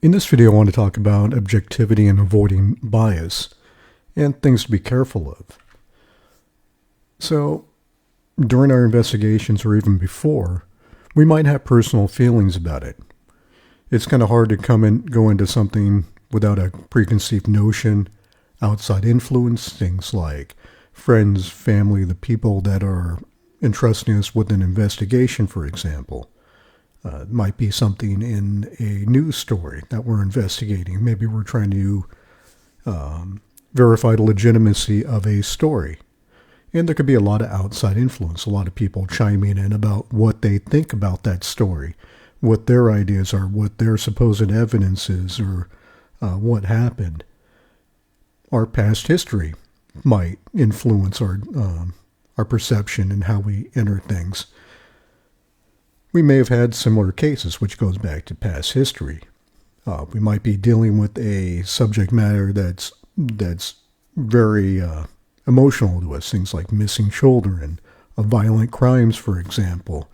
In this video, I want to talk about objectivity and avoiding bias and things to be careful of. So, during our investigations or even before, we might have personal feelings about it. It's kind of hard to go into something without a preconceived notion, outside influence, things like friends, family, the people that are entrusting us with an investigation, for example. It might be something in a news story that we're investigating. Maybe we're trying to verify the legitimacy of a story. And there could be a lot of outside influence, a lot of people chiming in about what they think about that story, what their ideas are, what their supposed evidence is, or what happened. Our past history might influence our perception and how we enter things. We may have had similar cases, which goes back to past history. We might be dealing with a subject matter that's very emotional to us, things like missing children, violent crimes, for example.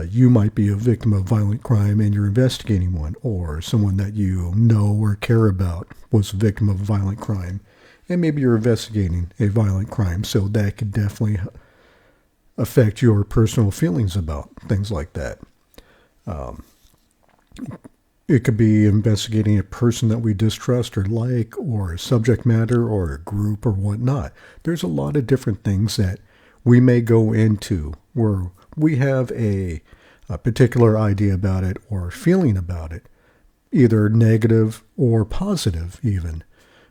You might be a victim of violent crime and you're investigating one, or someone that you know or care about was a victim of a violent crime, and maybe you're investigating a violent crime, so that could definitely affect your personal feelings about things like that. It could be investigating a person that we distrust or like, or a subject matter, or a group, or whatnot. There's a lot of different things that we may go into where we have a particular idea about it or feeling about it, either negative or positive even.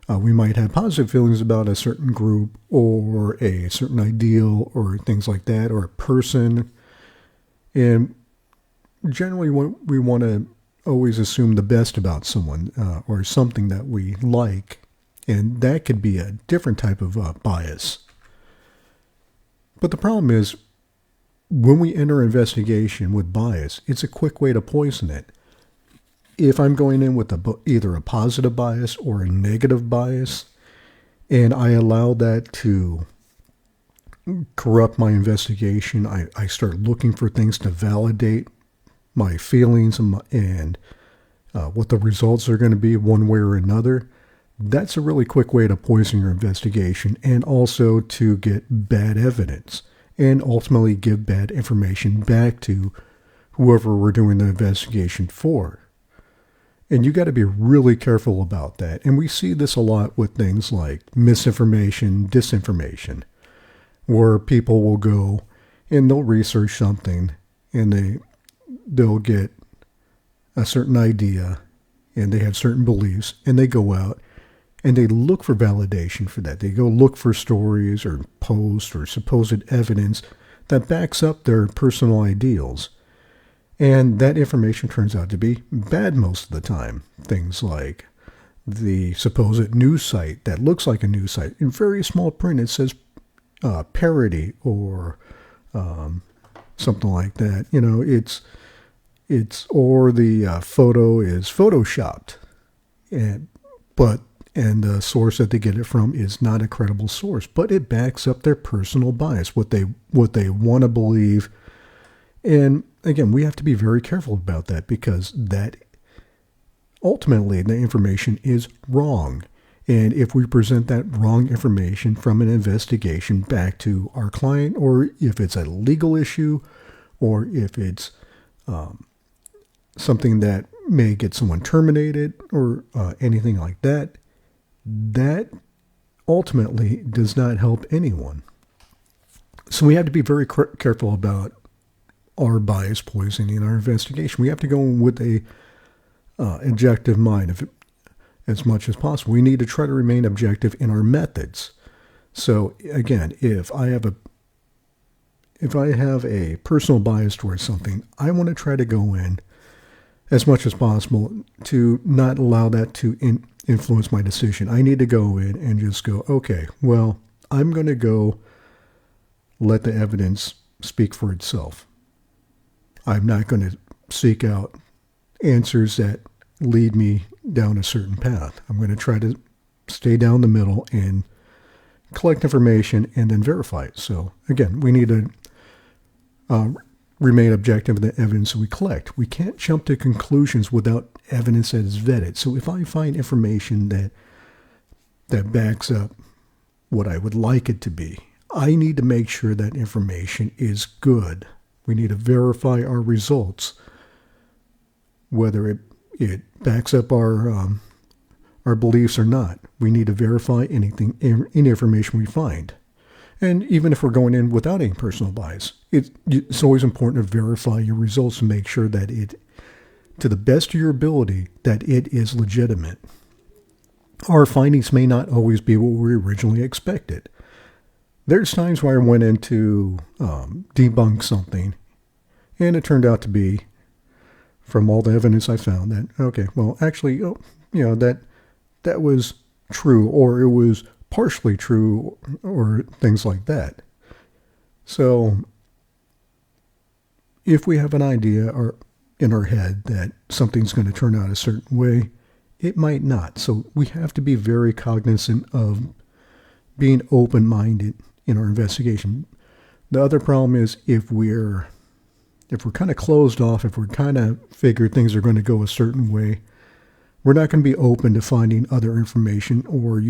We might have positive feelings about a certain group or a certain ideal or things like that, or a person. And generally we want to always assume the best about someone or something that we like. And that could be a different type of bias. But the problem is, when we enter investigation with bias, it's a quick way to poison it. If I'm going in with either a positive bias or a negative bias, and I allow that to corrupt my investigation, I start looking for things to validate my feelings and what the results are going to be one way or another. That's a really quick way to poison your investigation, and also to get bad evidence and ultimately give bad information back to whoever we're doing the investigation for. And you got to be really careful about that. And we see this a lot with things like misinformation, disinformation, where people will go and they'll research something and they'll get a certain idea and they have certain beliefs, and they go out and they look for validation for that. They go look for stories or posts or supposed evidence that backs up their personal ideals. And that information turns out to be bad most of the time. Things like the supposed news site that looks like a news site. In very small print, it says parody or something like that. You know, or the photo is photoshopped, and the source that they get it from is not a credible source, but it backs up their personal bias, what they want to believe. And again, we have to be very careful about that, because that ultimately the information is wrong. And if we present that wrong information from an investigation back to our client, or if it's a legal issue, or if it's something that may get someone terminated or anything like that, that ultimately does not help anyone. So we have to be very careful about our bias poisoning our investigation. We have to go in with a objective mind as much as possible. We need to try to remain objective in our methods. So again, if I have a personal bias towards something, I want to try to go in as much as possible to not allow that to influence my decision. I need to go in and just go, okay, well, I'm going to go let the evidence speak for itself. I'm not going to seek out answers that lead me down a certain path. I'm going to try to stay down the middle and collect information and then verify it. So again, we need to remain objective in the evidence we collect. We can't jump to conclusions without evidence that is vetted. So if I find information that backs up what I would like it to be, I need to make sure that information is good. We need to verify our results, whether it backs up our beliefs or not. We need to verify any information we find. And even if we're going in without any personal bias, it's always important to verify your results and make sure that it, to the best of your ability, that it is legitimate. Our findings may not always be what we originally expected. There's times where I went in to debunk something, and it turned out to be, from all the evidence I found, that, okay, well, actually, that was true, or it was partially true, or things like that. So if we have an idea or in our head that something's going to turn out a certain way, it might not. So we have to be very cognizant of being open-minded in our investigation. The other problem is if we're kind of closed off, if we're kind of figured things are going to go a certain way, we're not going to be open to finding other information or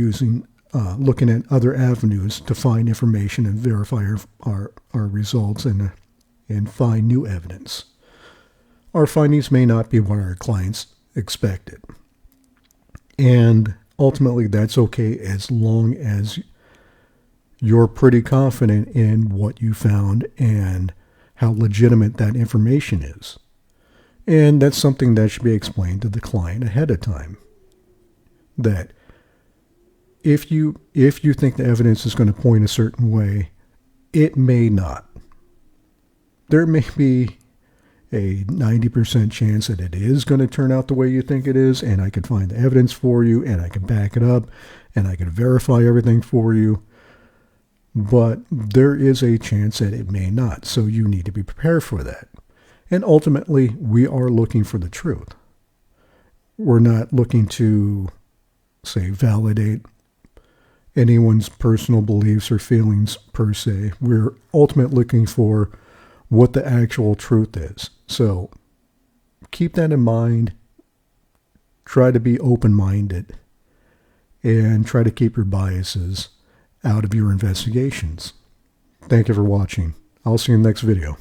looking at other avenues to find information and verify our results and find new evidence. Our findings may not be what our clients expected. And ultimately, that's okay as long as you're pretty confident in what you found and how legitimate that information is. And that's something that should be explained to the client ahead of time. That if you think the evidence is going to point a certain way, it may not. There may be a 90% chance that it is going to turn out the way you think it is, and I can find the evidence for you, and I can back it up, and I can verify everything for you. But there is a chance that it may not, so you need to be prepared for that. And ultimately, we are looking for the truth. We're not looking to, say, validate anyone's personal beliefs or feelings per se. We're ultimately looking for what the actual truth is. So keep that in mind. Try to be open-minded and try to keep your biases out of your investigations. Thank you for watching. I'll see you in the next video.